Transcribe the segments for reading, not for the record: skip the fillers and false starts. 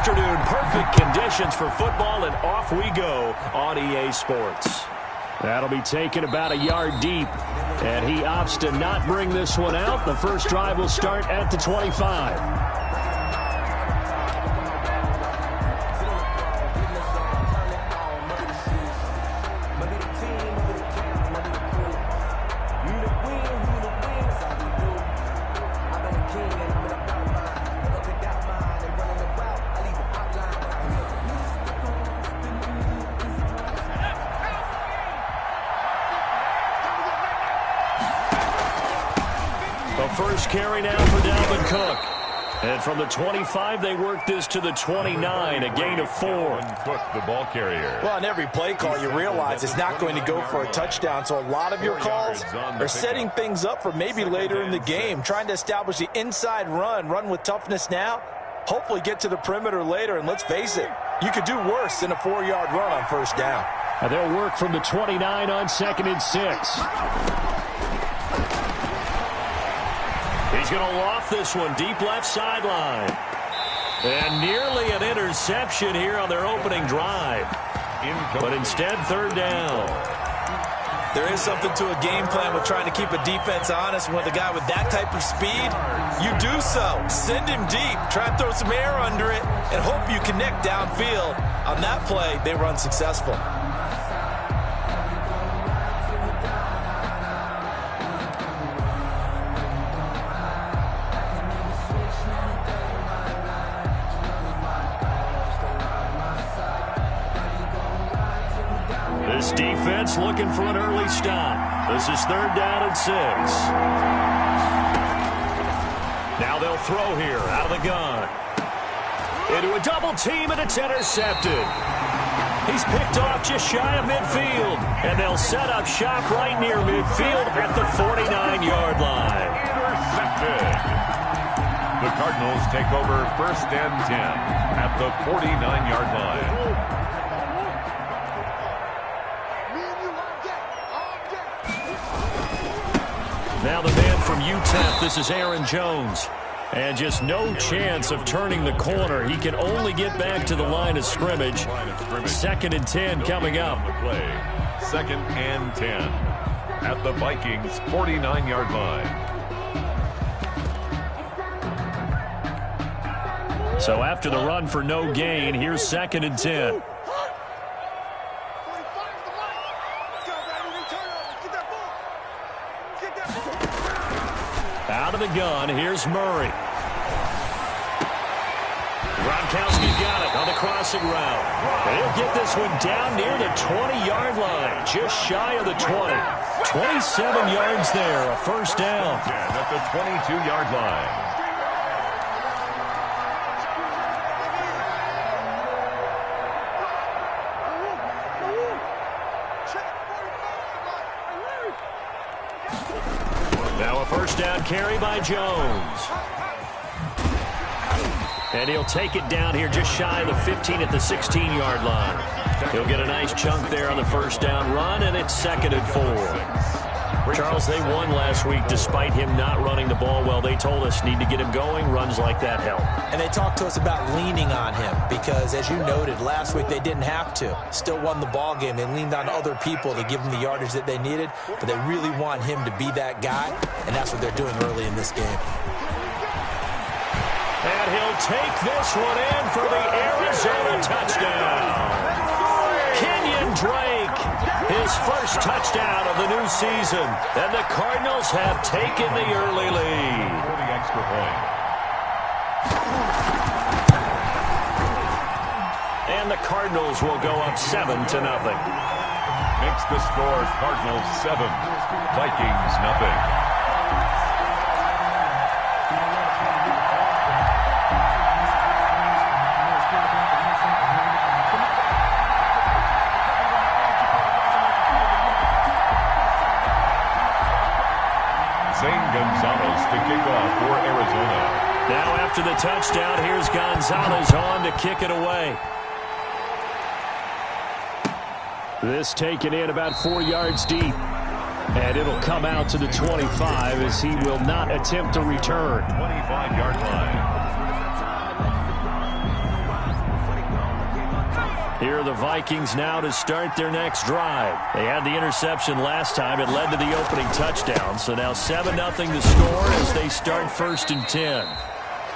afternoon. Perfect conditions for football, and off we go on EA Sports. That'll be taken about a yard deep, and he opts to not bring this one out. The first drive will start at the 25. First carry now for Dalvin Cook. And from the 25, they work this to the 29, a gain of 4. Cook, the ball carrier. Well, on every play call, you realize it's not going to go for a touchdown, so a lot of your calls are setting things up for maybe later in the game, trying to establish the inside run with toughness now, hopefully get to the perimeter later, and let's face it, you could do worse than a 4-yard run on first down. And they'll work from the 29 on 2nd and 6. He's going to loft this one deep left sideline. And nearly an interception here on their opening drive. But instead, 3rd down. There is something to a game plan with trying to keep a defense honest. With a guy with that type of speed, you do so. Send him deep. Try and throw some air under it and hope you connect downfield. On that play, they were unsuccessful. This defense looking for an early stop. This is 3rd down and 6. Now they'll throw here out of the gun. Into a double team, and it's intercepted. He's picked off just shy of midfield. And they'll set up shop right near midfield at the 49-yard line. Intercepted. The Cardinals take over 1st and 10 at the 49-yard line. Now the man from UTEP, this is Aaron Jones. And just no chance of turning the corner. He can only get back to the line of scrimmage. 2nd and 10 coming up. 2nd and 10 at the Vikings' 49-yard line. So after the run for no gain, here's 2nd and 10. Out of the gun, here's Murray. Gronkowski's got it on the crossing route. And he'll get this one down near the 20-yard line, just shy of the 20. 27 yards there, a first down. At the 22-yard line. Now a first down carry by Jones. And he'll take it down here just shy of the 15 at the 16-yard line. He'll get a nice chunk there on the first down run, and it's 2nd and 4. Charles, they won last week despite him not running the ball well. They told us need to get him going. Runs like that help. And they talked to us about leaning on him because, as you noted, last week they didn't have to. Still won the ball game. They leaned on other people to give them the yardage that they needed, but they really want him to be that guy, and that's what they're doing early in this game. And he'll take this one in for the Arizona touchdown. Kenyon Drake, his first touchdown of the new season. And the Cardinals have taken the early lead. For the extra point. And the Cardinals will go up 7-0. Makes the score Cardinals 7, Vikings nothing. Gonzalez to kick off for Arizona. Now after the touchdown, here's Gonzalez on to kick it away. This taken in about 4 yards deep. And it'll come out to the 25 as he will not attempt to return. 25-yard line. Here are the Vikings now to start their next drive. They had the interception last time. It led to the opening touchdown. So now 7-0 the score as they start 1st and 10.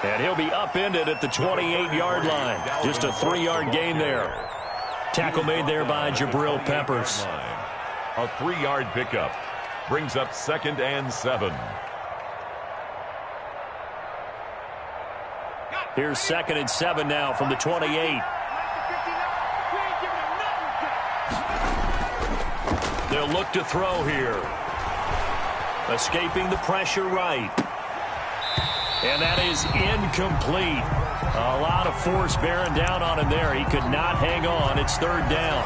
And he'll be upended at the 28-yard line. Just a 3-yard gain there. Tackle made there by Jabril Peppers. A 3-yard pickup brings up 2nd and 7. Here's 2nd and 7 now from the 28. They'll look to throw here. Escaping the pressure right. And that is incomplete. A lot of force bearing down on him there. He could not hang on. It's 3rd down.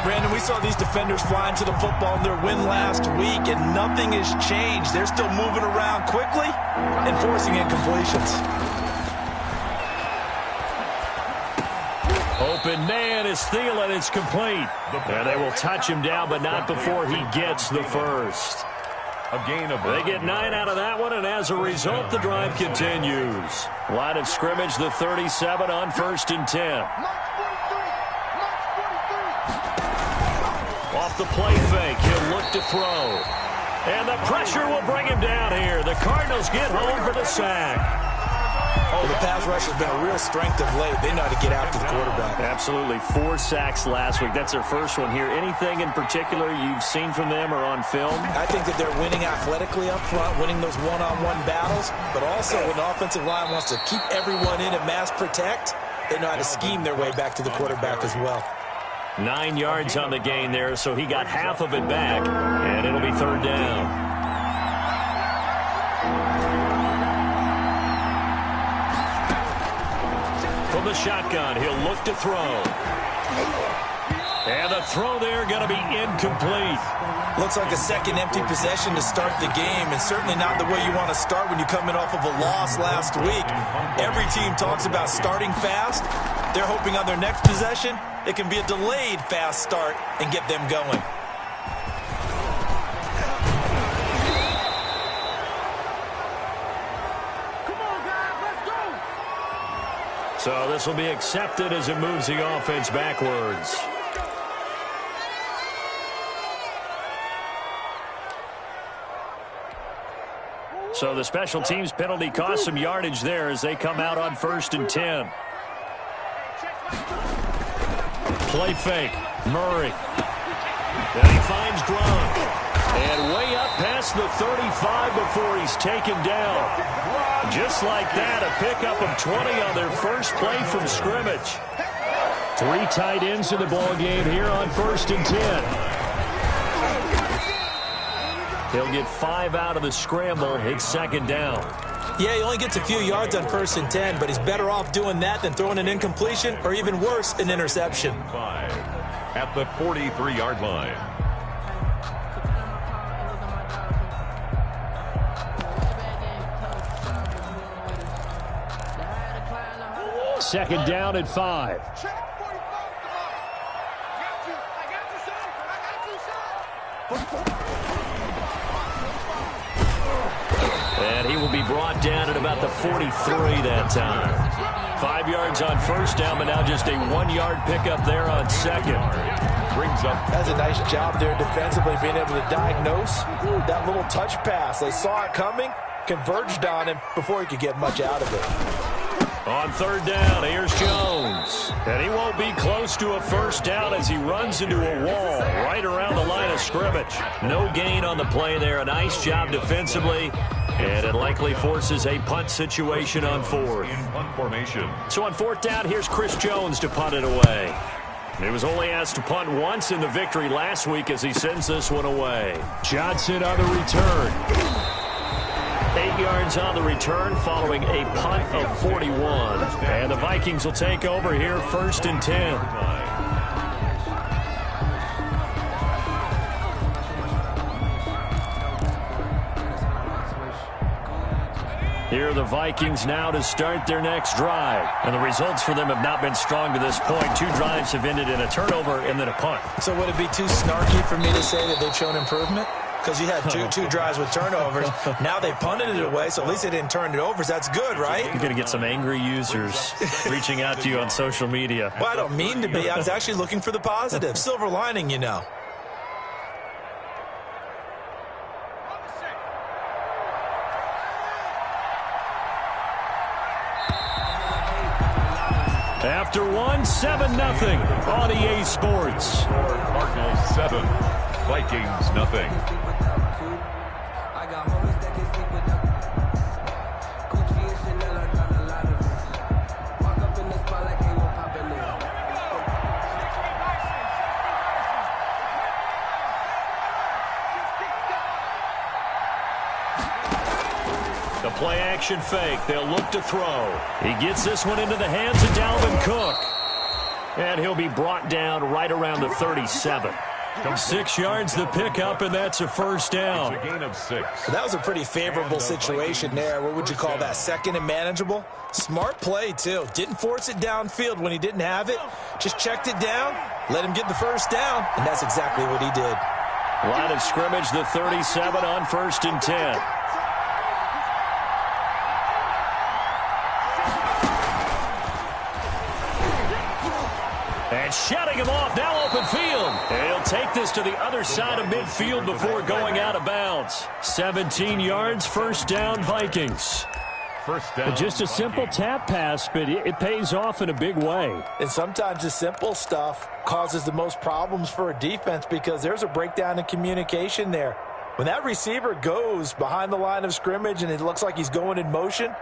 Brandon, we saw these defenders flying to the football in their win last week, and nothing has changed. They're still moving around quickly and forcing incompletions. Open man is Thielen. It's complete. And they will touch him down, but not before he gets the first. They get 9 out of that one, and as a result, the drive continues. Line of scrimmage, the 37 on 1st and 10. Off the play fake, he'll look to throw. And the pressure will bring him down here. The Cardinals get home for the sack. Oh, the pass rush has been a real strength of late. They know how to get after the quarterback. Absolutely. 4 sacks last week. That's their first one here. Anything in particular you've seen from them or on film? I think that they're winning athletically up front, winning those one-on-one battles, but also when the offensive line wants to keep everyone in and mass protect, they know how to scheme their way back to the quarterback as well. 9 yards on the gain there, so he got half of it back, and it'll be 3rd down. From the shotgun, he'll look to throw. And the throw there going to be incomplete. Looks like a second empty possession to start the game, and certainly not the way you want to start when you're coming off of a loss last week. Every team talks about starting fast. They're hoping on their next possession, it can be a delayed fast start and get them going. So this will be accepted as it moves the offense backwards. So the special teams penalty cost some yardage there as they come out on 1st and 10. Play fake. Murray. And he finds Gronk. And way up past the 35 before he's taken down. Just like that, a pickup of 20 on their first play from scrimmage. 3 tight ends in the ball game here on 1st and 10. He'll get 5 out of the scramble. It's 2nd down. Yeah, he only gets a few yards on 1st and 10, but he's better off doing that than throwing an incompletion or even worse, an interception. 5 at the 43-yard line. Second down at 5. And he will be brought down at about the 43 that time. 5 yards on 1st down, but now just a 1-yard pickup there on 2nd. Brings up. That's a nice job there defensively, being able to diagnose that little touch pass. They saw it coming, converged on him before he could get much out of it. On 3rd down, here's Jones. And he won't be close to a 1st down as he runs into a wall right around the line of scrimmage. No gain on the play there. A nice job defensively. And it likely forces a punt situation on 4th. In punt formation. So on 4th down, here's Chris Jones to punt it away. He was only asked to punt once in the victory last week as he sends this one away. Johnson on the return. 8 yards on the return following a punt of 41. And the Vikings will take over here 1st and 10. Here are the Vikings now to start their next drive. And the results for them have not been strong to this point. 2 drives have ended in a turnover and then a punt. So would it be too snarky for me to say that they've shown improvement? because you had two drives with turnovers. Now they punted it away, so at least they didn't turn it over. So that's good, right? You're going to get some angry users reaching out to you on social media. Well, I don't mean to be. I was actually looking for the positive. Silver lining, you know. After one, 7-0 on EA Sports. Cardinals 7, Vikings nothing. The play action fake. They'll look to throw. He gets this one into the hands of Dalvin Cook. And he'll be brought down right around the 37. 6 yards the pickup, and that's a first down. It's a gain of 6. That was a pretty favorable situation there. What would you call that? Second and manageable? Smart play, too. Didn't force it downfield when he didn't have it. Just checked it down, let him get the first down, and that's exactly what he did. Line of scrimmage, the 37 on 1st and 10. And shutting him off, now open field. And he'll take this to the other side of midfield before going out of bounds. 17 yards, first down, Vikings. First down. Just a simple tap pass, but it pays off in a big way. And sometimes the simple stuff causes the most problems for a defense because there's a breakdown in communication there. When that receiver goes behind the line of scrimmage and it looks like he's going in motion,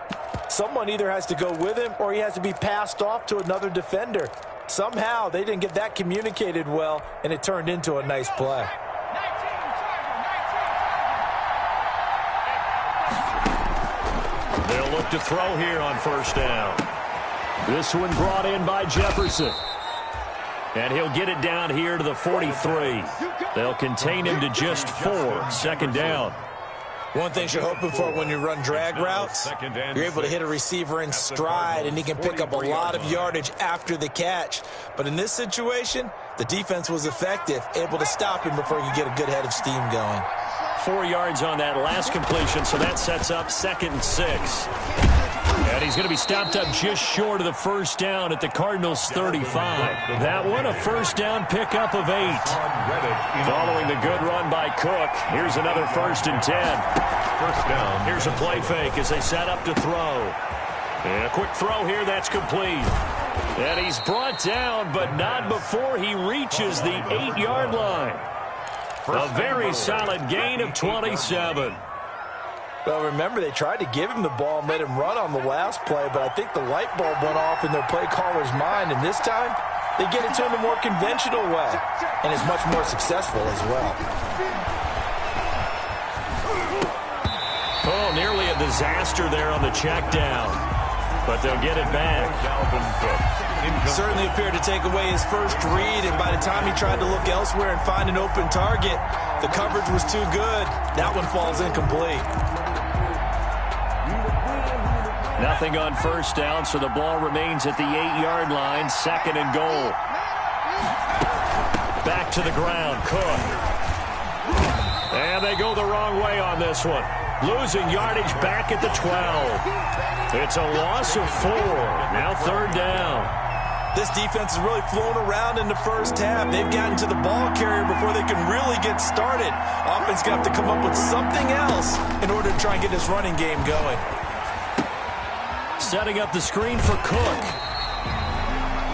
someone either has to go with him or he has to be passed off to another defender. Somehow they didn't get that communicated well, and it turned into a nice play. They'll look to throw here on first down. This one brought in by Jefferson. And he'll get it down here to the 43. They'll contain him to just 4. Second down. One thing you're hoping for when you run drag routes, you're able to hit a receiver in stride, and he can pick up a lot of yardage after the catch. But in this situation, the defense was effective, able to stop him before he could get a good head of steam going. 4 yards on that last completion, so that sets up 2nd and 6. And he's going to be stopped up just short of the first down at the Cardinals' 35. That one, a first down pickup of 8. Following the good run by Cook, here's another 1st and 10. First down. Here's a play fake as they set up to throw. And a quick throw here, that's complete. And he's brought down, but not before he reaches the 8-yard line. A very solid gain of 27. Well, remember, they tried to give him the ball and let him run on the last play, but I think the light bulb went off in their play caller's mind, and this time they get it to him a more conventional way, and is much more successful as well. Oh, nearly a disaster there on the check down, but they'll get it back. Dalvin Cook. Certainly appeared to take away his first read, and by the time he tried to look elsewhere and find an open target, the coverage was too good. That one falls incomplete. Nothing on first down, so the ball remains at the 8-yard line. 2nd and goal. Back to the ground, Cook. And they go the wrong way on this one. Losing yardage back at the 12. It's a loss of 4. Now 3rd down. This defense has really flown around in the first half. They've gotten to the ball carrier before they can really get started. Offense going to have to come up with something else in order to try and get this running game going. Setting up the screen for Cook.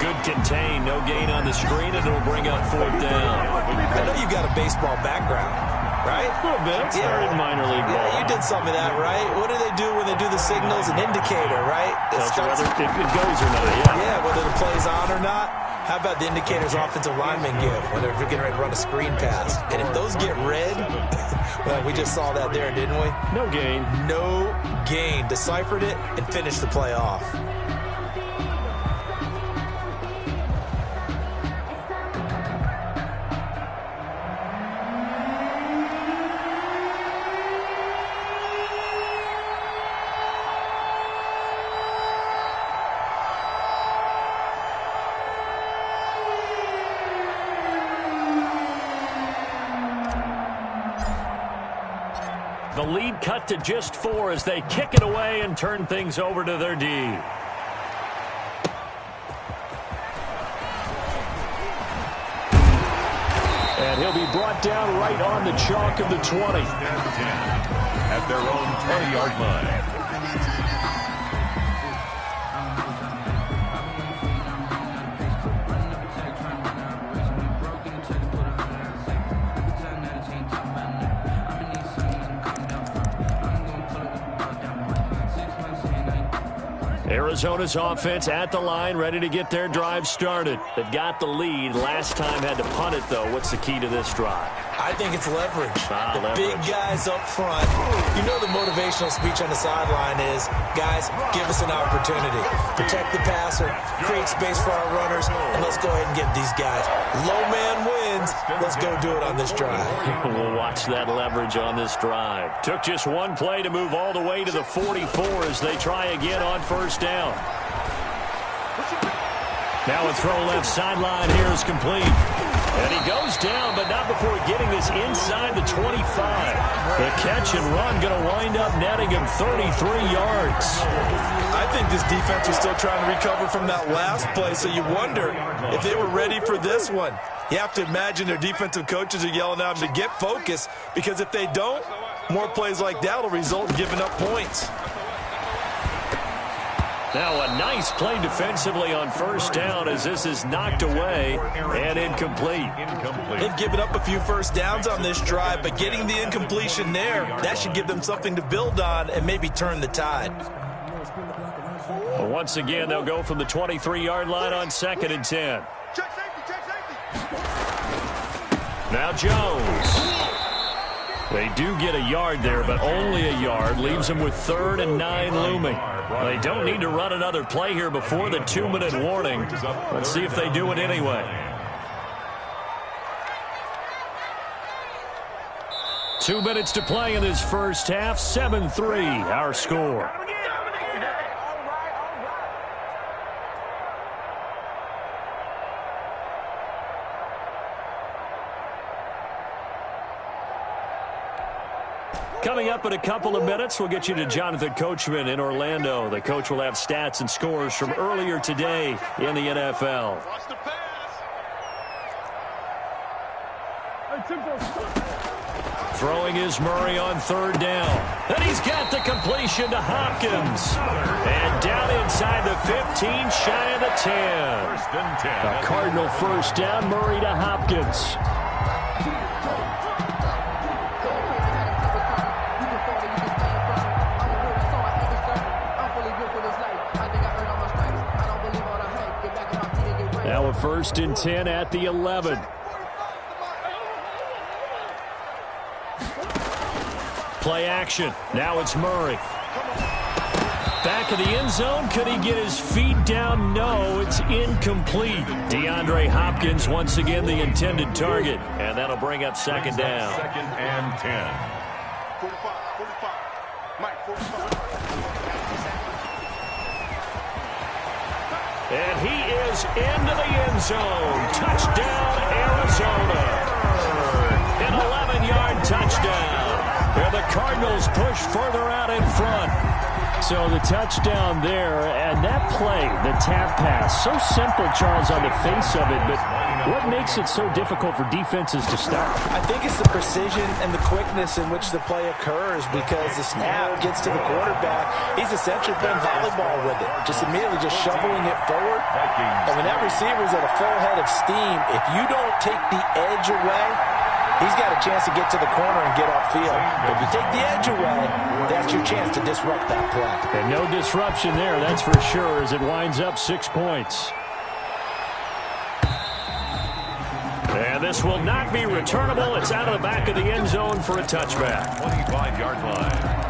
Good contain. No gain on the screen, and it'll bring up 4th down. I know you've got a baseball background, right? A little bit. Started minor league ball. Yeah, you did some of that, right? What do they do when they do the signals? An indicator, right? Tells you whether it goes or not, yeah. Yeah, whether the play's on or not. How about the indicators offensive linemen give when they're getting ready to run a screen pass? And if those get red, well, we just saw that there, didn't we? No gain. No gain. Deciphered it and finished the play off. The lead cut to just 4 as they kick it away and turn things over to their D. And he'll be brought down right on the chalk of the 20. At their own 20-yard line. Arizona's offense at the line, ready to get their drive started. They've got the lead. Last time had to punt it, though. What's the key to this drive? I think it's leverage. Leverage. Big guys up front. You know the motivational speech on the sideline is, guys, give us an opportunity. Protect the passer, create space for our runners, and let's go ahead and get these guys. Low man wins. Let's go do it on this drive. We'll watch that leverage on this drive. Took just one play to move all the way to the 44 as they try again on first down. Now a throw left sideline here is complete. And he goes down, but not before getting this inside the 25. The catch and run going to wind up netting him 33 yards. I think this defense was still trying to recover from that last play, so you wonder if they were ready for this one. You have to imagine their defensive coaches are yelling at them to get focused, because if they don't, more plays like that will result in giving up points. Now a nice play defensively on first down as this is knocked away and incomplete. They've given up a few first downs on this drive, but getting the incompletion there, that should give them something to build on and maybe turn the tide. Well, once again, they'll go from the 23-yard line on 2nd and 10. Now Jones. They do get a yard there, but only a yard. Leaves them with 3rd and 9 looming. They don't need to run another play here before the 2-minute warning. Let's see if they do it anyway. 2 minutes to play in this first half. 7-3, our score. Coming up in a couple of minutes, we'll get you to Jonathan Coachman in Orlando. The coach will have stats and scores from earlier today in the NFL. Throwing is Murray on 3rd down. And he's got the completion to Hopkins. And down inside the 15, shy of the 10. A Cardinal first down, Murray to Hopkins. Now a 1st and 10 at the 11. Play action. Now it's Murray. Back of the end zone. Could he get his feet down? No, it's incomplete. DeAndre Hopkins once again the intended target. And that'll bring up 2nd down. 2nd and 10. 45. Mike, 45. And he is into the end zone. Touchdown, Arizona. An 11-yard touchdown. Where the Cardinals push further out in front. So the touchdown there, and that play, the tap pass, so simple, Charles, on the face of it, but what makes it so difficult for defenses to stop? I think it's the precision and the quickness in which the play occurs, because the snap gets to the quarterback. He's essentially playing volleyball with it, just immediately just shoveling it forward. And when that receiver's at a full head of steam, if you don't take the edge away, he's got a chance to get to the corner and get off field. But if you take the edge away, that's your chance to disrupt that play. And no disruption there, that's for sure, as it winds up 6 points. And this will not be returnable. It's out of the back of the end zone for a touchback. 25-yard line.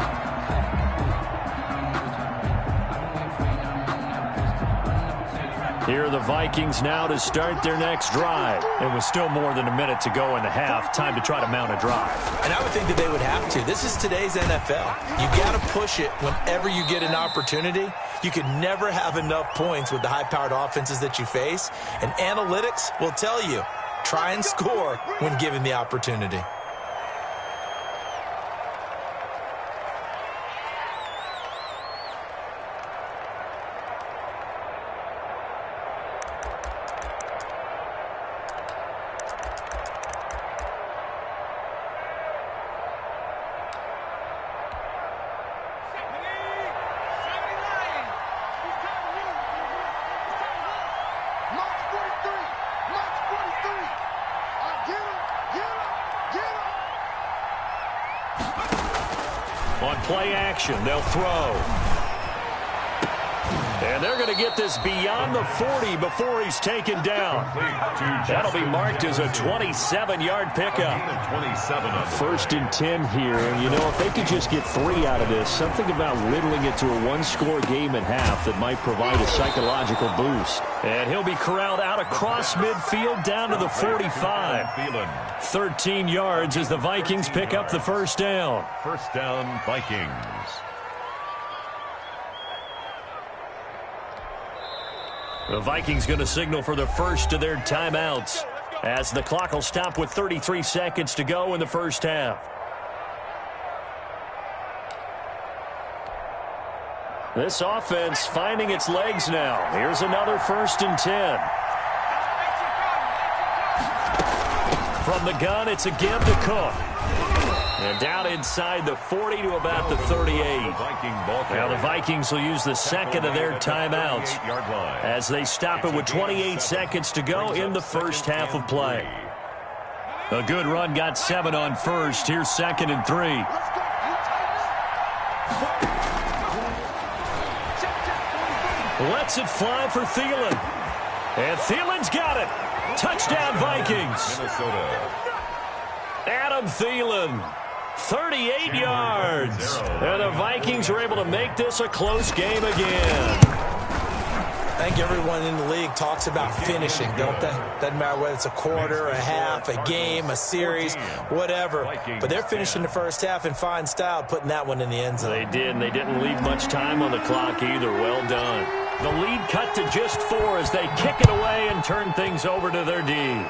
Here are the Vikings now to start their next drive. It was still more than a minute to go in the half. Time to try to mount a drive. And I would think that they would have to. This is today's NFL. You got to push it whenever you get an opportunity. You can never have enough points with the high-powered offenses that you face. And analytics will tell you, try and score when given the opportunity. play action. They'll throw. And they're going to get this beyond the 40 before he's taken down. That'll be marked as a 27-yard pickup. 1st and 10 here. And, you know, if they could just get 3 out of this, something about whittling it to a one-score game at half that might provide a psychological boost. And he'll be corralled out across midfield down to the 45. 13 yards as the Vikings pick up the 1st down. 1st down, Vikings. The Vikings going to signal for the first of their timeouts as the clock will stop with 33 seconds to go in the 1st half. This offense finding its legs now. Here's another 1st and 10. From the gun, it's a give to Cook. And down inside the 40 to about the 38. Now the Vikings will use the second of their timeouts as they stop it with 28 seconds to go in the 1st half of play. A good run got 7 on 1st. Here's 2nd and 3. Lets it fly for Thielen. And Thielen's got it. Touchdown Vikings. Minnesota. Adam Thielen. 38 yards. And the Vikings are able to make this a close game again. I think everyone in the league talks about finishing, don't they? Doesn't matter whether it's a quarter, a half, a game, a series, whatever. But they're finishing the 1st half in fine style, putting that one in the end zone. They did, and they didn't leave much time on the clock either. Well done. The lead cut to just 4 as they kick it away and turn things over to their D.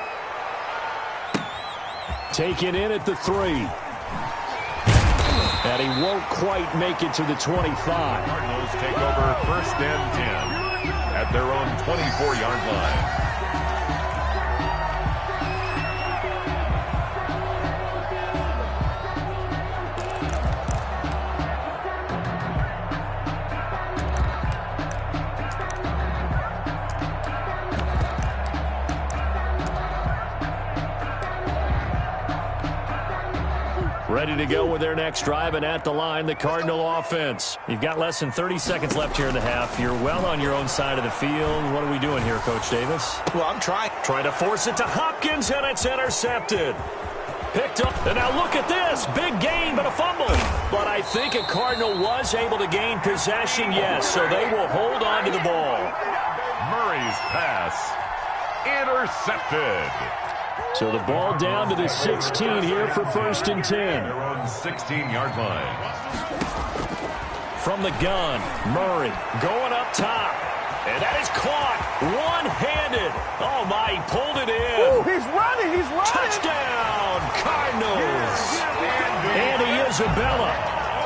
Taken in at the 3. And he won't quite make it to the 25. Cardinals take over 1st and 10 at their own 24-yard line. Ready to go with their next drive, and at the line, the Cardinal offense. You've got less than 30 seconds left here in the half. You're well on your own side of the field. What are we doing here, Coach Davis? Well, I'm trying to force it to Hopkins, and it's intercepted. Picked up, and now look at this. Big gain, but a fumble. But I think a Cardinal was able to gain possession, yes, so they will hold on to the ball. Murray's pass intercepted. So the ball down to the 16 here for 1st and 10. Their own 16-yard line. From the gun, Murray going up top. And that is caught one-handed. Oh, my, he pulled it in. Ooh, he's running. Touchdown, Cardinals. Andy Isabella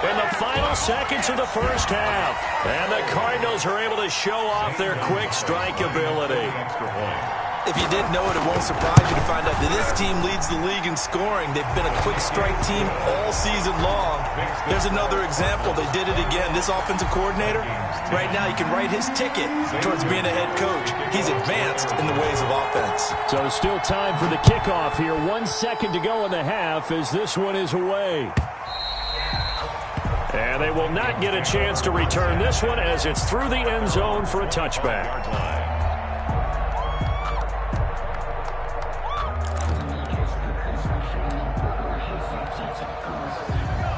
in the final seconds of the 1st half. And the Cardinals are able to show off their quick strike ability. Extra point. If you didn't know it, it won't surprise you to find out that this team leads the league in scoring. They've been a quick strike team all season long. There's another example. They did it again. This offensive coordinator, right now, you can write his ticket towards being a head coach. He's advanced in the ways of offense. So still time for the kickoff here. 1 second to go in the half as this one is away. And they will not get a chance to return this one as it's through the end zone for a touchback.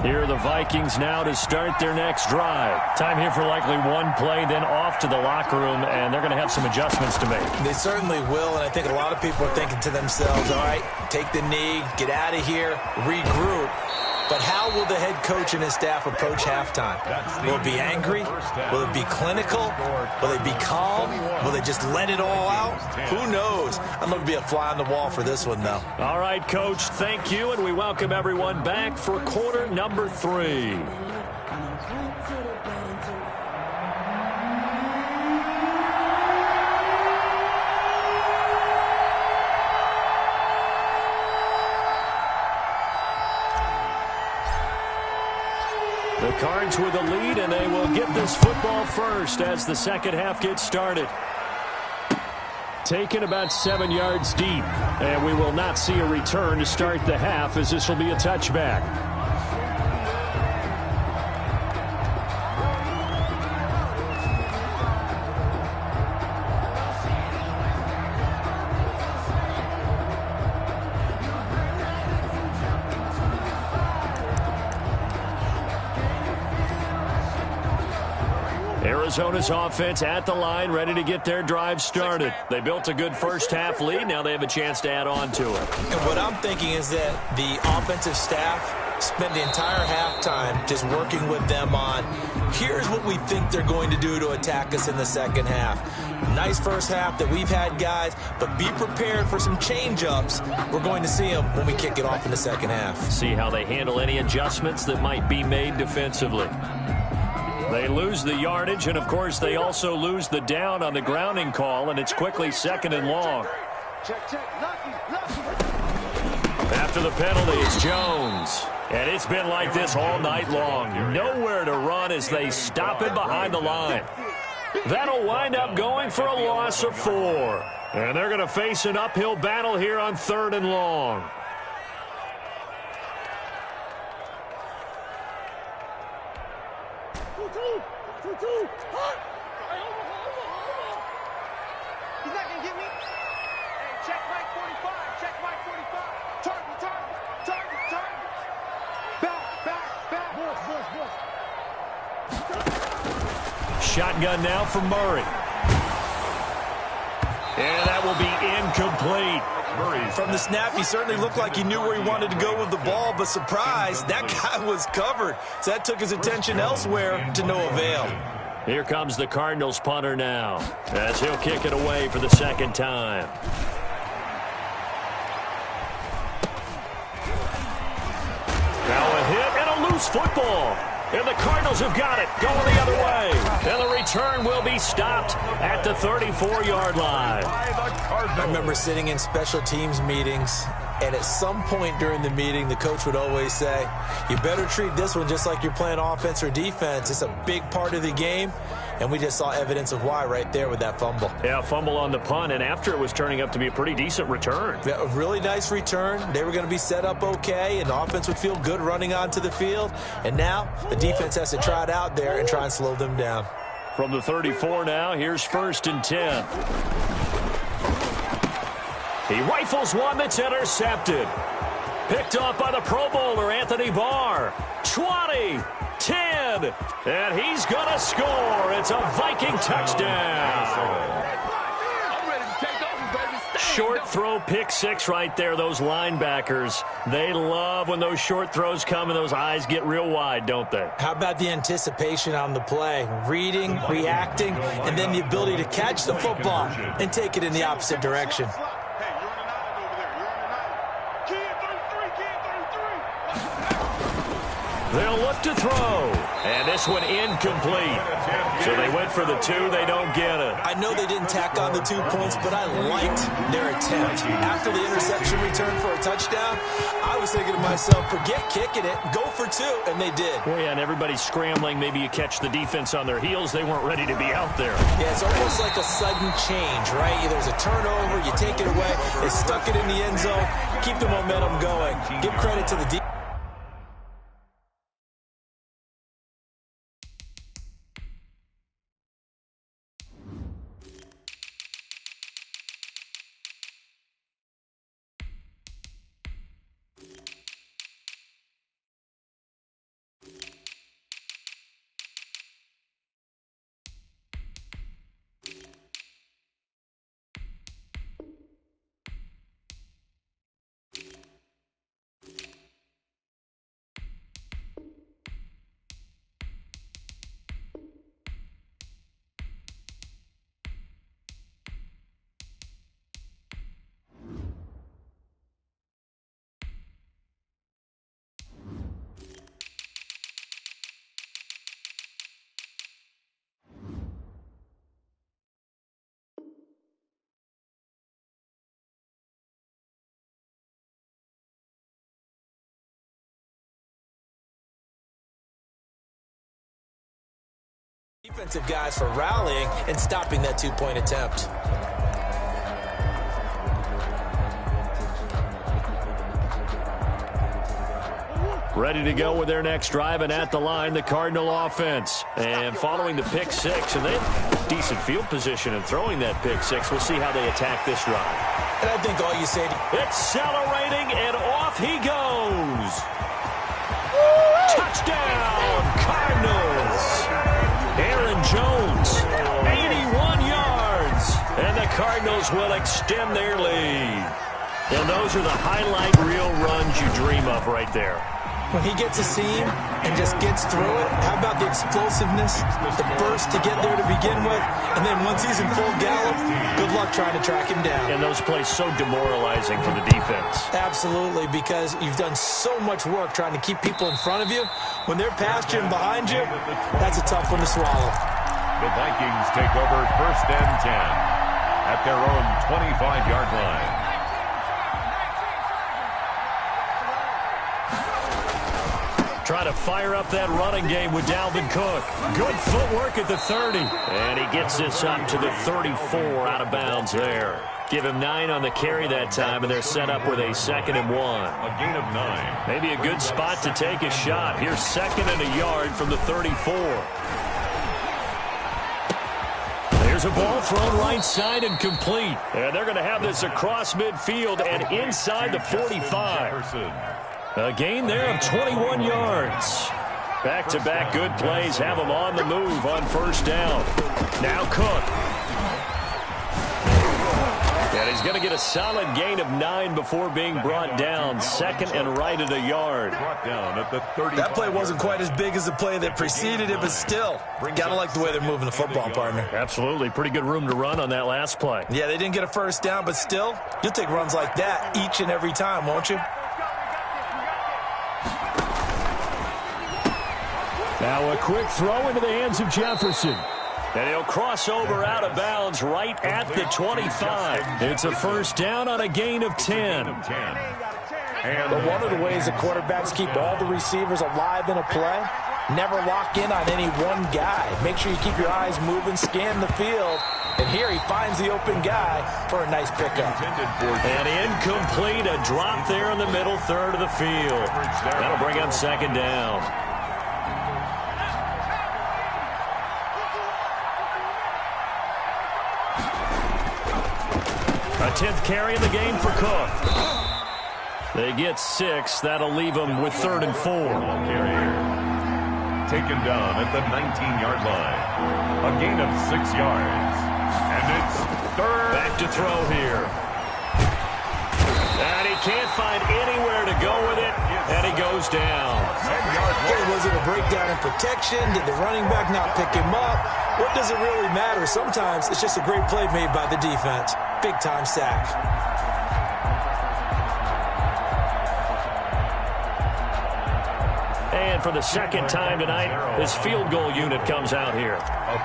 Here are the Vikings now to start their next drive. Time here for likely one play, then off to the locker room, and they're going to have some adjustments to make. They certainly will, and I think a lot of people are thinking to themselves, all right, take the knee, get out of here, regroup. But how will the head coach and his staff approach halftime? Will it be angry? Will it be clinical? Will it be calm? Will they just let it all out? Who knows? I'm going to be a fly on the wall for this one, though. All right, Coach, thank you, and we welcome everyone back for quarter number 3. The Cards with a lead, and they will get this football first as the second half gets started. Taken about 7 yards deep, and we will not see a return to start the half as this will be a touchback. Arizona's offense at the line, ready to get their drive started. They built a good first-half lead. Now they have a chance to add on to it. And what I'm thinking is that the offensive staff spent the entire halftime just working with them on, here's what we think they're going to do to attack us in the second half. Nice first half that we've had, guys, but be prepared for some change-ups. We're going to see them when we kick it off in the second half. See how they handle any adjustments that might be made defensively. They lose the yardage, and, of course, they also lose the down on the grounding call, and it's quickly 2nd and long. After the penalty, it's Jones. And it's been like this all night long. Nowhere to run as they stop it behind the line. That'll wind up going for a loss of 4. And they're going to face an uphill battle here on 3rd and long. He's not going to get me. Hey, check Mike 45. Check Mike 45. Target, target, target, target. Back. Shotgun now for Murray. And that will be incomplete. From the snap, he certainly looked like he knew where he wanted to go with the ball, but surprise, that guy was covered. So that took his attention elsewhere to no avail. Here comes the Cardinals punter now, as he'll kick it away for the second time. Now a hit and a loose football. And the Cardinals have got it, going the other way. And the return will be stopped at the 34-yard line. I remember sitting in special teams meetings, and at some point during the meeting, the coach would always say, you better treat this one just like you're playing offense or defense. It's a big part of the game, and we just saw evidence of why right there with that fumble. Yeah, fumble on the punt, and after it was turning up to be a pretty decent return. Yeah, a really nice return. They were going to be set up okay, and the offense would feel good running onto the field. And now the defense has to try it out there and try and slow them down. From the 34 now, here's 1st and 10. He rifles one that's intercepted. Picked off by the Pro Bowler, Anthony Barr. 20, 10, and he's going to score. It's a Viking touchdown. Short throw, pick six right there. Those linebackers, they love when those short throws come and those eyes get real wide, don't they? How about the anticipation on the play? Reading, reacting, and then the ability to catch the football and take it in the opposite direction. They'll look to throw, and this one incomplete. So they went for the 2, they don't get it. I know they didn't tack on the 2 points, but I liked their attempt. After the interception return for a touchdown, I was thinking to myself, forget kicking it, go for 2, and they did. Well, yeah, and everybody's scrambling. Maybe you catch the defense on their heels. They weren't ready to be out there. Yeah, it's almost like a sudden change, right? There's a turnover, you take it away, they stuck it in the end zone, keep the momentum going. Give credit to the defense. Defensive guys for rallying and stopping that 2-point attempt. Ready to go with their next drive, and at the line, the Cardinal offense. And following the pick six, and they have decent field position in throwing that pick six. We'll see how they attack this drive. And I think all you say... Accelerating, and off he goes. Touchdown, Cardinals. Aaron Jones And the Cardinals will extend their lead. And those are the highlight reel runs you dream of right there. When he gets a seam and just gets through it, how about the explosiveness, the burst to get there to begin with, and then once he's in full gallop, good luck trying to track him down. And those plays so demoralizing for the defense. Absolutely, because you've done so much work trying to keep people in front of you. When they're past you and behind you, that's a tough one to swallow. The Vikings take over 1st and 10 at their own 25-yard line. Trying to fire up that running game with Dalvin Cook. Good footwork at the 30. And he gets this up to the 34 out of bounds there. Give him 9 on the carry that time, and they're set up with a 2nd and 1. A gain of 9. Maybe a good spot to take a shot. Here's 2nd and a yard from the 34. There's a ball thrown right side and complete. And they're going to have this across midfield and inside the 45. A gain there of 21 yards. Back-to-back good plays have them on the move on 1st down. Now Cook. And he's going to get a solid gain of 9 before being brought down. 2nd and right at a yard. That play wasn't quite as big as the play that preceded it, but still, got to like the way they're moving the football, partner. Absolutely. Pretty good room to run on that last play. Yeah, they didn't get a 1st down, but still, you'll take runs like that each and every time, won't you? Now a quick throw into the hands of Jefferson. And he'll cross over out of bounds right at the 25. It's a 1st down on a gain of 10. But one of the ways that quarterbacks keep all the receivers alive in a play, never lock in on any one guy. Make sure you keep your eyes moving, scan the field. And here he finds the open guy for a nice pickup. And incomplete, a drop there in the middle third of the field. That'll bring up 2nd down. A 10th carry in the game for Cook. They get 6. That'll leave them with 3rd and 4. Taken down at the 19-yard line. A gain of 6 yards. And it's 3rd. Back to throw here. And he can't find anywhere to go with it. And he goes down. Was it a breakdown in protection? Did the running back not pick him up? What does it really matter? Sometimes it's just a great play made by the defense. Big-time sack. And for the 2nd time tonight, his field goal unit comes out here.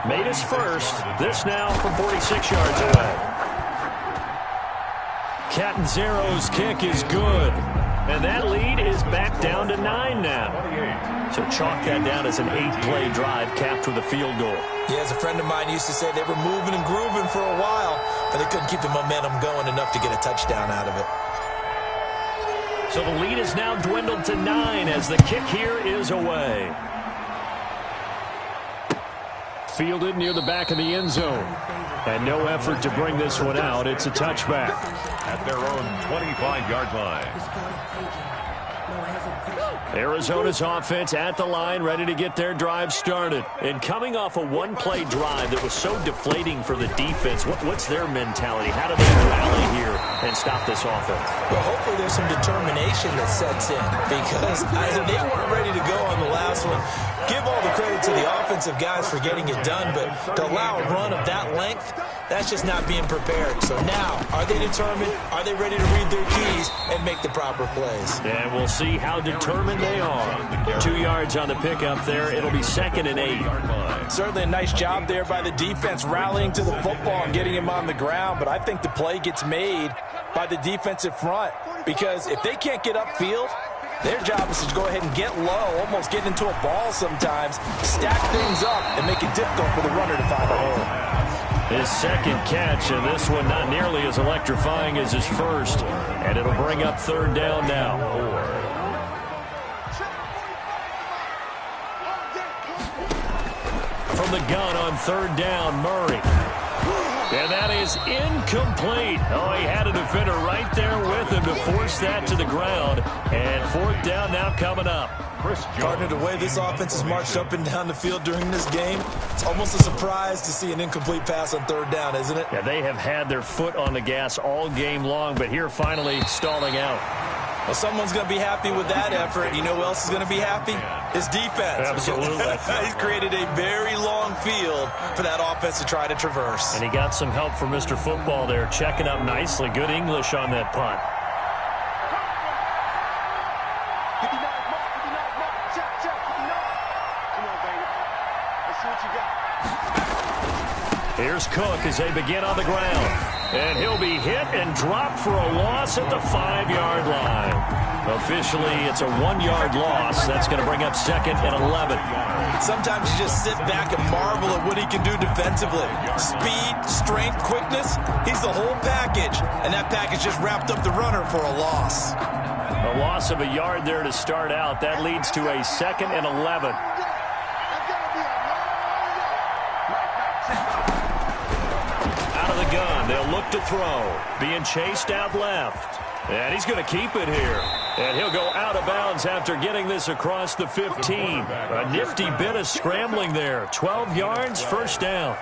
Made his first. This now from 46 yards away. Catanzaro's kick is good. And that lead is back down to 9 now. So chalk that down as an 8-play drive capped with a field goal. Yeah, as a friend of mine used to say, they were moving and grooving for a while, but they couldn't keep the momentum going enough to get a touchdown out of it. So the lead is now dwindled to 9 as the kick here is away. Fielded near the back of the end zone. And no effort to bring this one out. It's a touchback. At their own 25-yard line. Arizona's offense at the line, ready to get their drive started. And coming off a one-play drive that was so deflating for the defense, what's their mentality? How do they rally here and stop this offense? Well, hopefully there's some determination that sets in, because they weren't ready to go on the last one. Give all the credit to the offensive guys for getting it done, but to allow a run of that length, that's just not being prepared. So now, are they determined? Are they ready to read their keys and make the proper plays? And we'll see how determined they are. 2 yards on the pickup there. It'll be 2nd and 8. Certainly a nice job there by the defense rallying to the football and getting him on the ground, but I think the play gets made by the defensive front, because if they can't get upfield, their job is to go ahead and get low, almost get into a ball sometimes, stack things up, and make it difficult for the runner to find a hole. His 2nd catch, and this one not nearly as electrifying as his first. And it'll bring up 3rd down now. From the gun on 3rd down, Murray. And that is incomplete. Oh, he had a defender right there with him to force that to the ground. And fourth down now coming up. Partner, the way this offense has marched up and down the field during this game, it's almost a surprise to see an incomplete pass on third down, isn't it? Yeah, they have had their foot on the gas all game long, but here finally stalling out. Well, someone's going to be happy with that effort. You know who else is going to be happy? His defense. Absolutely. He's created a very long field for that offense to try to traverse. And he got some help from Mr. Football there, checking up nicely. Good English on that punt. Here's Cook as they begin on the ground. And he'll be hit and dropped for a loss at the 5-yard line. Officially, it's a 1-yard loss. That's going to bring up 2nd and 11. Sometimes you just sit back and marvel at what he can do defensively. Speed, strength, quickness, he's the whole package. And that package just wrapped up the runner for a loss. A loss of a yard there to start out. That leads to a 2nd and 11. Gun. They'll look to throw. Being chased out left. And he's going to keep it here. And he'll go out of bounds after getting this across the 15. A nifty bit of scrambling there. 12 yards, first down.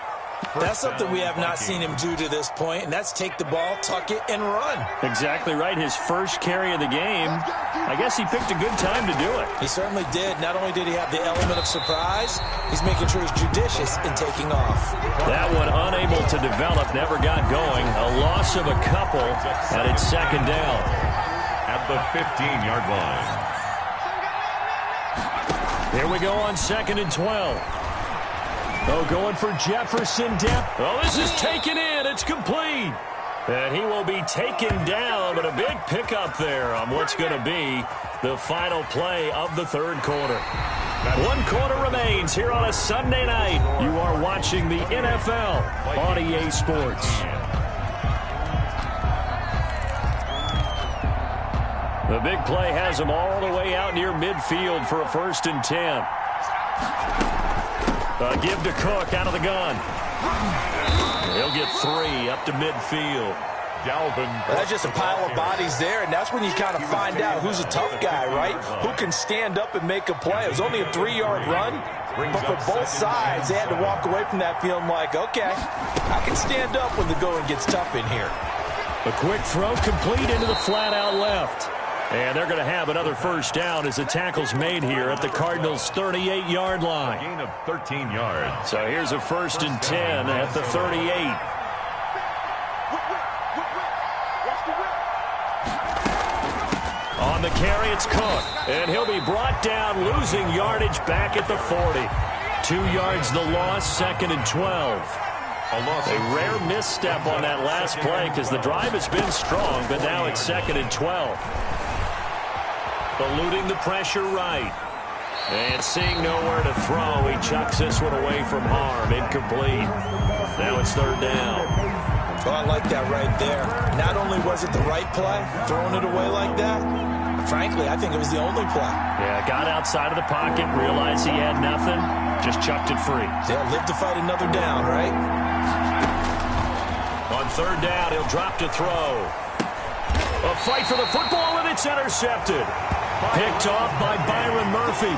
That's something we have not seen him do to this point, and that's take the ball, tuck it, and run. Exactly right. His first carry of the game. I guess he picked a good time to do it. He certainly did. Not only did he have the element of surprise, he's making sure he's judicious in taking off. That one unable to develop, never got going. A loss of a couple, and it's 2nd down. At the 15-yard line. Here we go on 2nd and 12. Oh, going for Jefferson. Oh, this is taken in. It's complete. And he will be taken down, but a big pickup there on what's going to be the final play of the third quarter. 1 quarter remains here on a Sunday night. You are watching the NFL on EA Sports. The big play has him all the way out near midfield for a 1st and 10. Give to Cook out of the gun. He'll get 3 up to midfield. That's just a pile of bodies there, and that's when you kind of find out who's a tough guy, right? Who can stand up and make a play. It was only a 3-yard run, but for both sides, they had to walk away from that feeling like, okay, I can stand up when the going gets tough in here. A quick throw complete into the flat out left. And they're going to have another first down as the tackle's made here at the Cardinals' 38-yard line. Gain of 13 yards. So here's a 1st and 10 at the 38. On the carry, it's Cook. And he'll be brought down, losing yardage back at the 40. 2 yards the loss, 2nd and 12. A rare misstep on that last play because the drive has been strong, but now it's 2nd and 12. Eluding the pressure right. And seeing nowhere to throw, he chucks this one away from harm. Incomplete. Now it's 3rd down. Oh, I like that right there. Not only was it the right play, throwing it away like that, frankly, I think it was the only play. Yeah, got outside of the pocket, realized he had nothing, just chucked it free. They'll live to fight another down, right? On 3rd down, he'll drop to throw. A fight for the football, and it's intercepted. Picked off by Byron Murphy.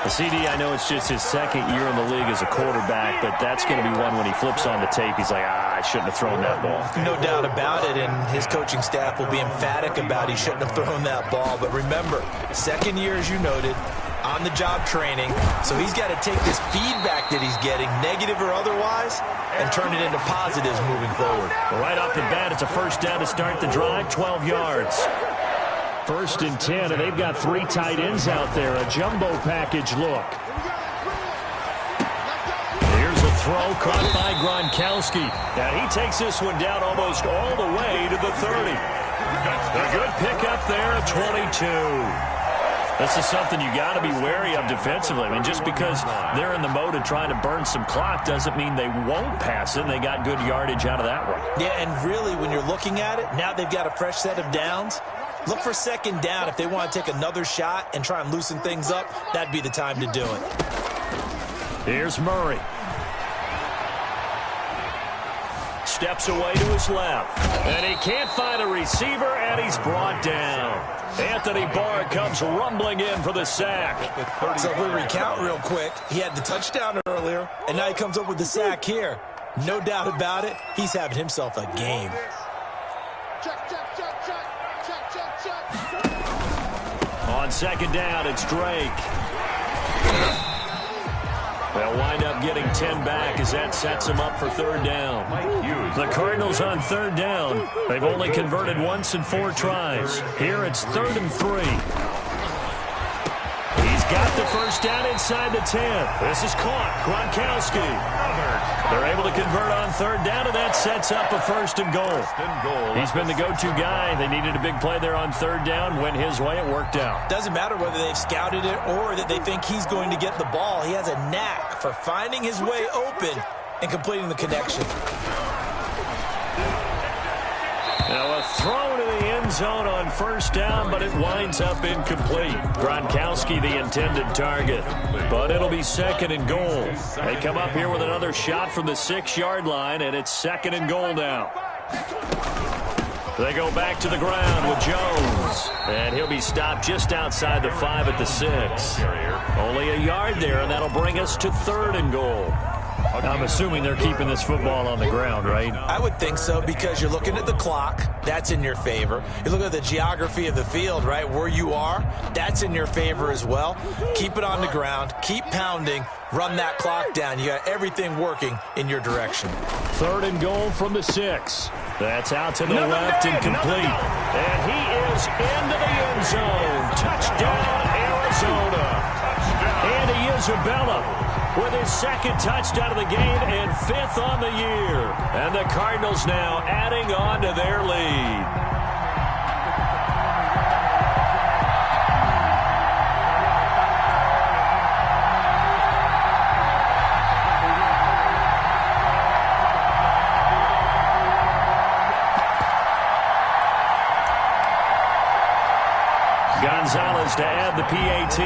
The CD, I know it's just his 2nd year in the league as a quarterback, but that's going to be one when he flips on the tape, he's like, I shouldn't have thrown that ball. No doubt about it, and his coaching staff will be emphatic about he shouldn't have thrown that ball. But remember, 2nd year, as you noted, on-the-job training, so he's got to take this feedback that he's getting, negative or otherwise, and turn it into positives moving forward. Right off the bat, it's a first down to start the drive, 12 yards. 1st and 10, and they've got 3 tight ends out there. A jumbo package look. Here's a throw caught by Gronkowski. Now he takes this one down almost all the way to the 30. A good pickup there at 22. This is something you got to be wary of defensively. I mean, just because they're in the mode of trying to burn some clock doesn't mean they won't pass it. And they got good yardage out of that one. Yeah, and really, when you're looking at it, now they've got a fresh set of downs. Look for 2nd down. If they want to take another shot and try and loosen things up, that'd be the time to do it. Here's Murray. steps away to his left. And he can't find a receiver, and he's brought down. Anthony Barr comes rumbling in for the sack. So if we recount real quick, he had the touchdown earlier, and now he comes up with the sack here. No doubt about it, he's having himself a game. On second down, it's Drake. They'll wind up getting 10 back as that sets them up for third down. The Cardinals on third down. They've only converted once in 4 tries. Here it's 3rd and 3. He's got the first down inside the 10. This is caught. Gronkowski. They're able to convert on third down, and that sets up a 1st and goal. He's been the go-to guy. They needed a big play there on third down. Went his way. It worked out. Doesn't matter whether they've scouted it or that they think he's going to get the ball. He has a knack for finding his way open and completing the connection. Now a throw to the end zone on first down, but it winds up incomplete. Gronkowski the intended target, but it'll be 2nd and goal. They come up here with another shot from the 6-yard line, and it's 2nd and goal now. They go back to the ground with Jones, and he'll be stopped just outside the 5 at the 6. Only a yard there, and that'll bring us to 3rd and goal. I'm assuming they're keeping this football on the ground, right? I would think so, because you're looking at the clock. That's in your favor. You look at the geography of the field, right, where you are. That's in your favor as well. Keep it on the ground. Keep pounding. Run that clock down. You got everything working in your direction. 3rd and goal from the 6. That's out to the left and complete. And he is into the end zone. Touchdown, Arizona. Andy Isabella with his 2nd touchdown of the game and 5th on the year. And the Cardinals now adding on to their lead. Gonzalez to add the PAT.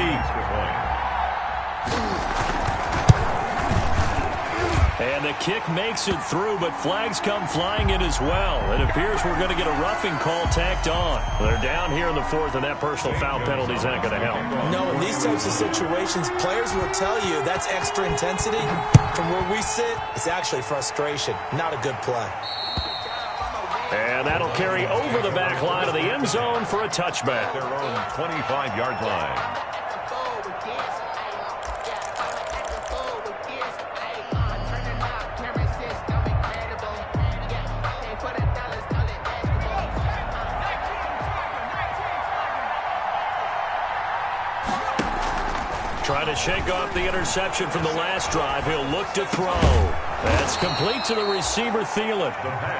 And the kick makes it through, but flags come flying in as well. It appears we're going to get a roughing call tacked on. They're down here in the 4th, and that personal foul penalty is not going to help. No, in these types of situations, players will tell you that's extra intensity. From where we sit, it's actually frustration. Not a good play. And that'll carry over the back line of the end zone for a touchback. Their own 25-yard line. Trying to shake off the interception from the last drive. He'll look to throw. That's complete to the receiver, Thielen.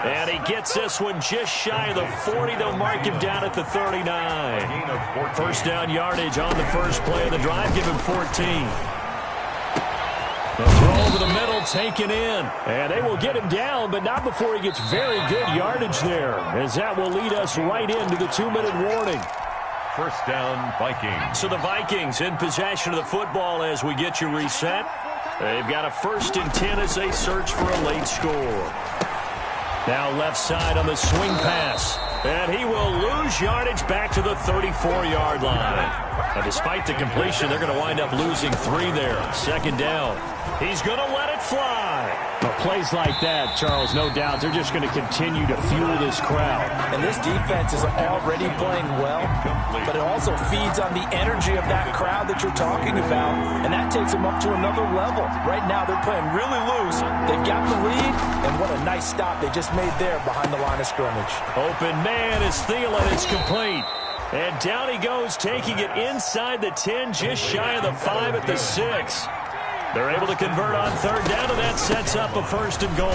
And he gets this one just shy of the 40. They'll mark him down at the 39. 1st down yardage on the first play of the drive. Give him 14. The throw over the middle taken in. And they will get him down, but not before he gets very good yardage there, as that will lead us right into the 2-minute warning. 1st down, Vikings. So the Vikings in possession of the football as we get you reset. They've got a 1st and 10 as they search for a late score. Now left side on the swing pass. And he will lose yardage back to the 34-yard line. And despite the completion, they're going to wind up losing 3 there. 2nd down. He's going to let it fly. But plays like that, Charles, no doubt, they're just going to continue to fuel this crowd. And this defense is already playing well, but it also feeds on the energy of that crowd that you're talking about, and that takes them up to another level. Right now, they're playing really loose. They've got the lead, and what a nice stop they just made there behind the line of scrimmage. Open man is Thielen. It's complete. And down he goes, taking it inside the 10, just shy of the 5 at the 6. They're able to convert on third down, and that sets up a 1st and goal.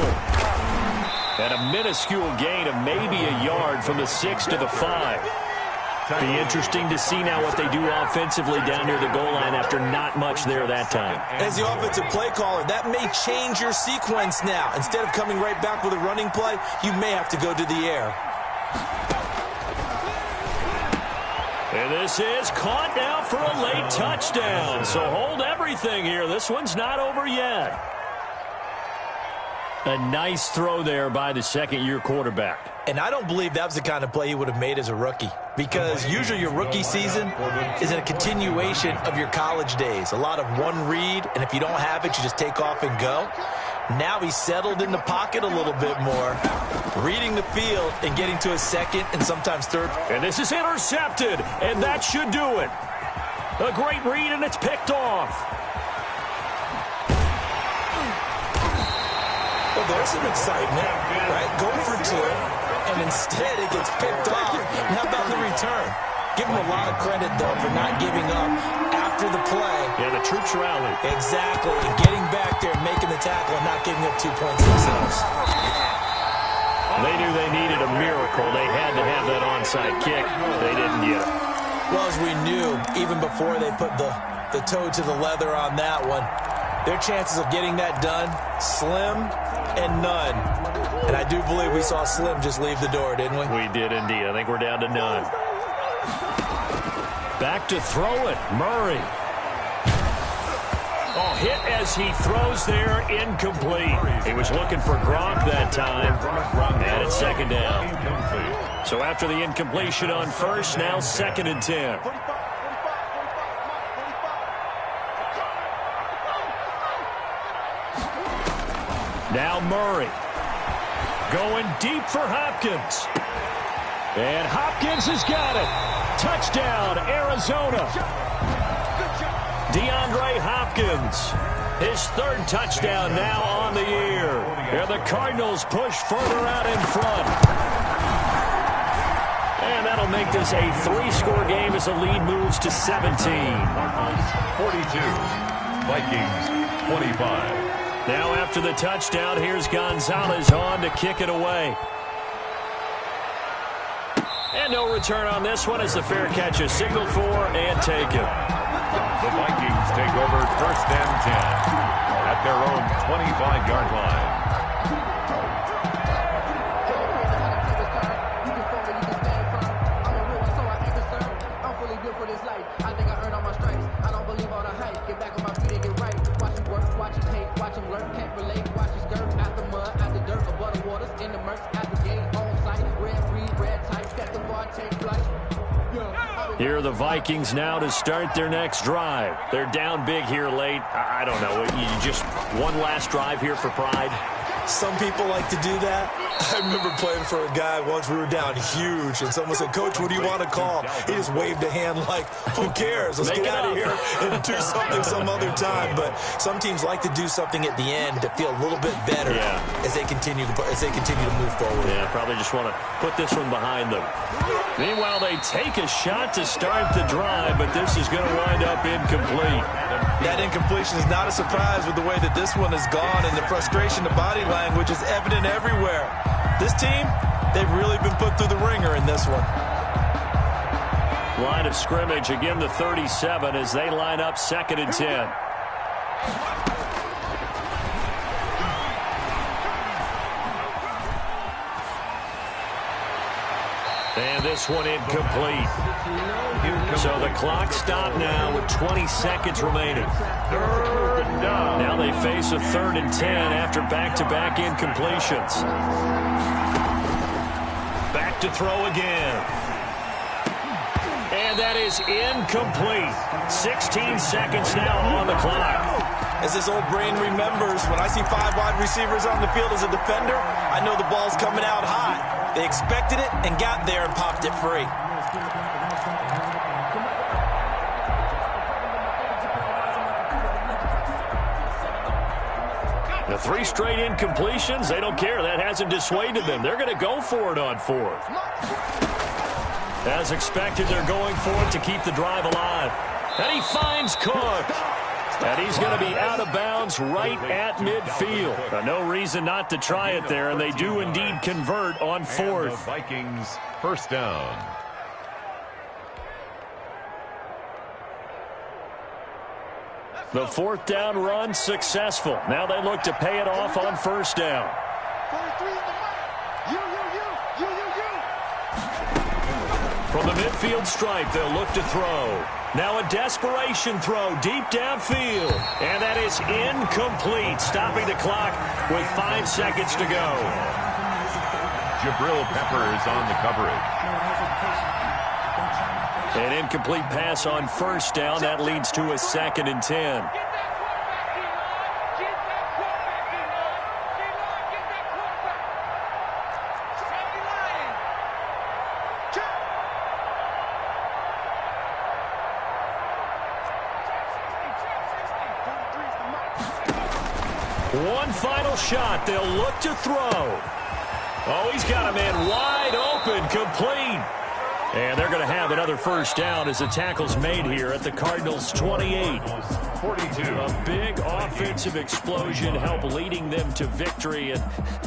And a minuscule gain of maybe a yard from the 6 to the 5. Be interesting to see now what they do offensively down near the goal line after not much there that time. As the offensive play caller, that may change your sequence now. Instead of coming right back with a running play, you may have to go to the air. And this is caught now for a late touchdown. So hold everything here. This one's not over yet. A nice throw there by the second-year quarterback. And I don't believe that was the kind of play he would have made as a rookie, because usually your rookie season is a continuation of your college days. A lot of one read, and if you don't have it, you just take off and go. Now he's settled in the pocket a little bit more, reading the field and getting to his second and sometimes third. And this is intercepted, and that should do it. A great read, and it's picked off. Well, there's some excitement, right? Going for two, and instead it gets picked off. And how about the return? Give him a lot of credit, though, for not giving up after the play. Yeah, the troops rallied. Exactly, and getting back there and making the tackle and not giving up 2 points themselves. They knew they needed a miracle. They had to have that onside kick. They didn't get it. Well, as we knew, even before they put the toe to the leather on that one, their chances of getting that done, slim and none. And I do believe we saw Slim just leave the door, didn't we? We did indeed. I think we're down to none. Back to throw it. Murray. Oh, hit as he throws there, incomplete. He was looking for Gronk that time. And it's second down. So after the incompletion on first, now 2nd and 10. Now Murray. Going deep for Hopkins. And Hopkins has got it. Touchdown, Arizona. DeAndre Hopkins. His 3rd touchdown now on the year. And the Cardinals push further out in front. And that'll make this a 3-score game as the lead moves to 17. 42. Vikings 25. Now after the touchdown, here's Gonzalez on to kick it away. And no return on this one as the fair catch is signaled for and taken. The Vikings take over 1st and 10 at their own 25-yard line. Here are the Vikings now to start their next drive. They're down big here late. I don't know. You just one last drive here for pride? Some people like to do that. I remember playing for a guy once. We were down huge, and someone said, "Coach, what do you want to call?" He just waved a hand like, "Who cares? Let's get out of here and do something some other time." But some teams like to do something at the end to feel a little bit better as they continue to move forward. Yeah, probably just want to put this one behind them. Meanwhile, they take a shot to start the drive, but this is going to wind up incomplete. That incompletion is not a surprise with the way that this one has gone, and the frustration, the body language is evident everywhere. This team, they've really been put through the ringer in this one. Line of scrimmage, again the 37 as they line up 2nd and 10. And this one incomplete. So the clock stopped now with 20 seconds remaining. Now they face a 3rd and 10 after back-to-back incompletions. Back to throw again. And that is incomplete. 16 seconds now on the clock. As this old brain remembers, when I see 5 wide receivers on the field as a defender, I know the ball's coming out hot. They expected it and got there and popped it free. The 3 straight incompletions, they don't care. That hasn't dissuaded them. They're going to go for it on 4th. As expected, they're going for it to keep the drive alive. And he finds Cook. And he's going to be out of bounds right at midfield. No reason not to try it there, and they do indeed convert on 4th. The Vikings 1st down. The 4th down run successful. Now they look to pay it off on 1st down. From the midfield stripe, they'll look to throw. Now a desperation throw deep downfield. And that is incomplete, stopping the clock with 5 seconds to go. Jabril Peppers on the coverage. An incomplete pass on first down. That leads to a 2nd and 10. One final shot. They'll look to throw. Oh, he's got a man wide open, complete. And they're going to have another first down as the tackle's made here at the Cardinals' 28. 42. A big offensive explosion help leading them to victory. And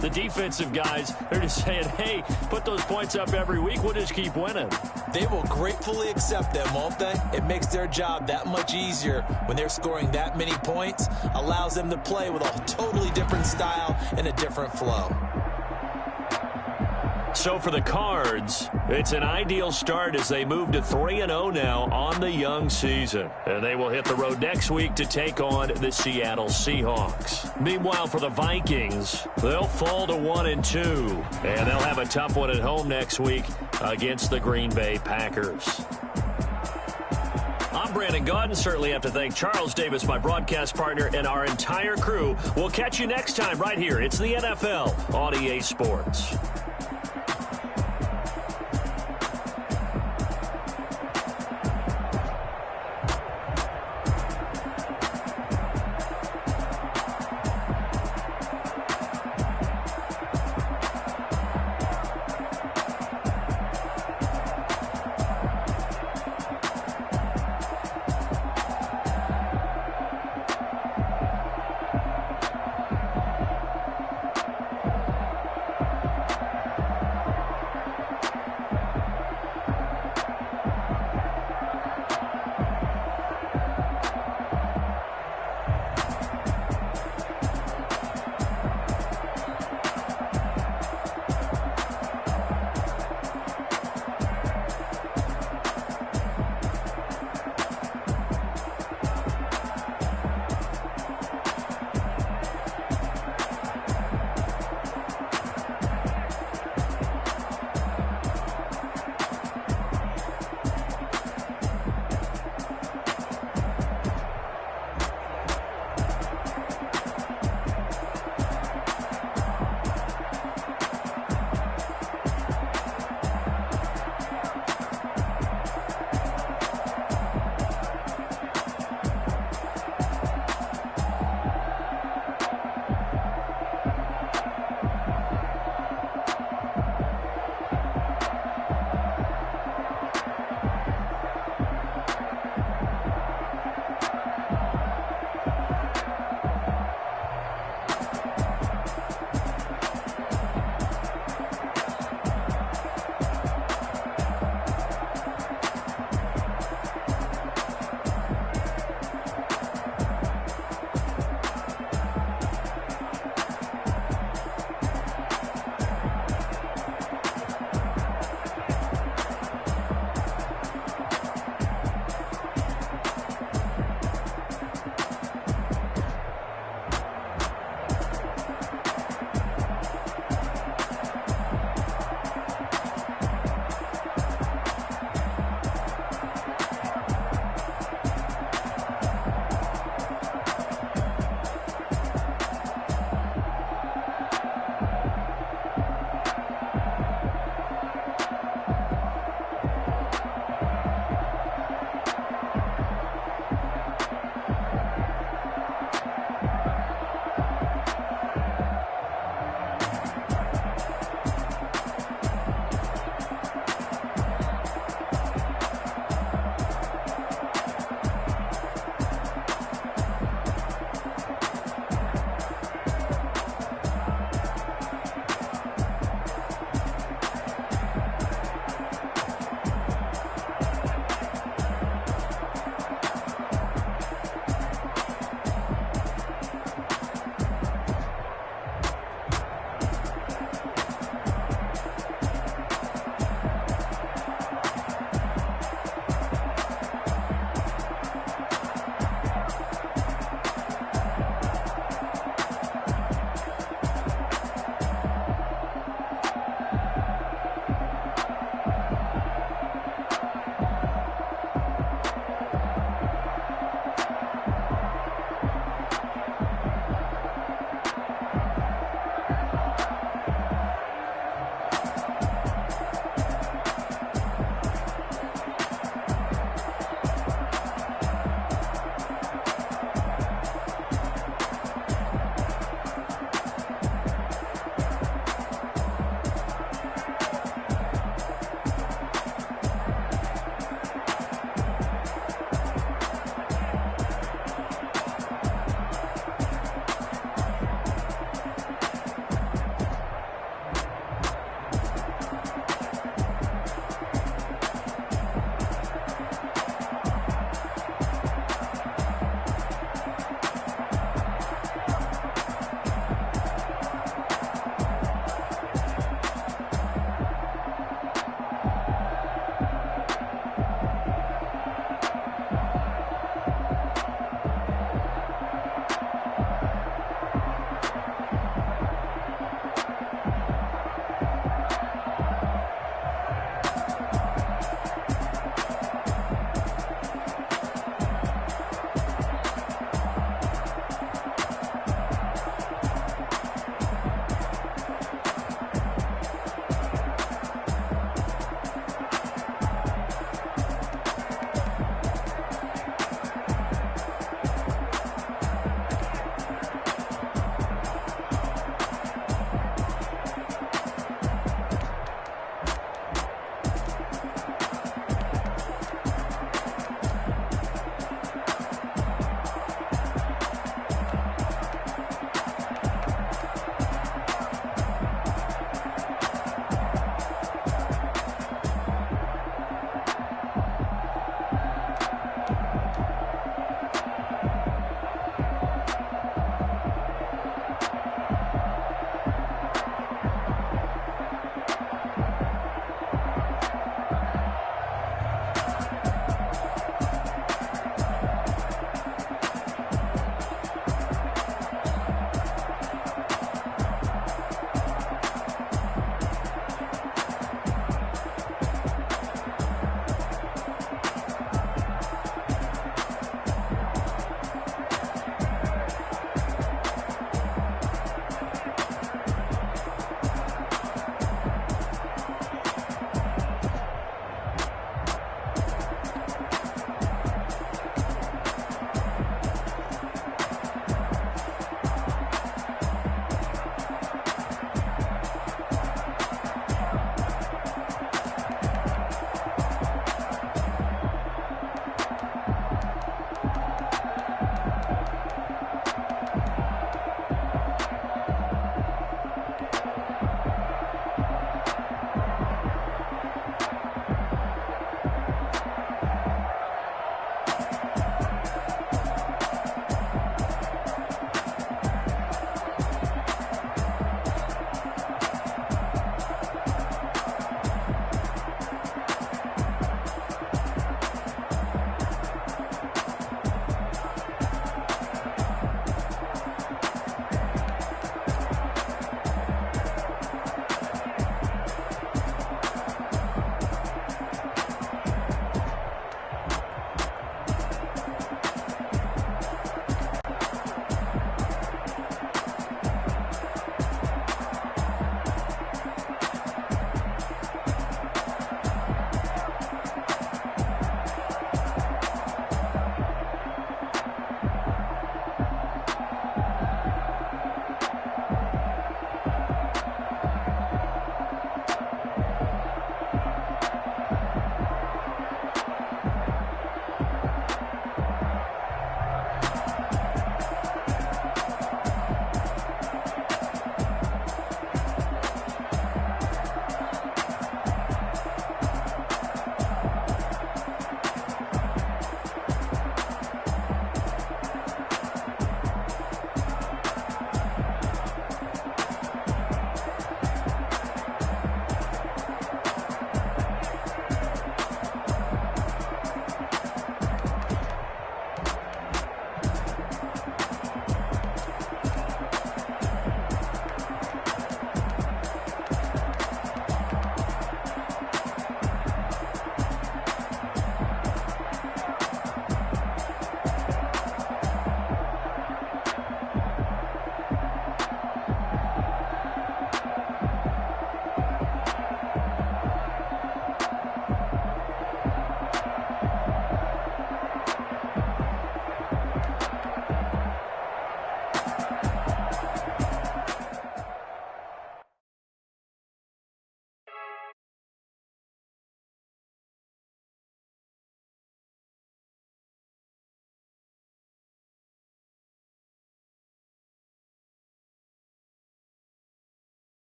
the defensive guys, they're just saying, hey, put those points up every week. We'll just keep winning. They will gratefully accept them, won't they? It makes their job that much easier when they're scoring that many points. Allows them to play with a totally different style and a different flow. So for the Cards, it's an ideal start as they move to 3-0 now on the young season. And they will hit the road next week to take on the Seattle Seahawks. Meanwhile, for the Vikings, they'll fall to 1-2. And they'll have a tough one at home next week against the Green Bay Packers. I'm Brandon Gaudin. Certainly have to thank Charles Davis, my broadcast partner, and our entire crew. We'll catch you next time right here. It's the NFL on EA Sports.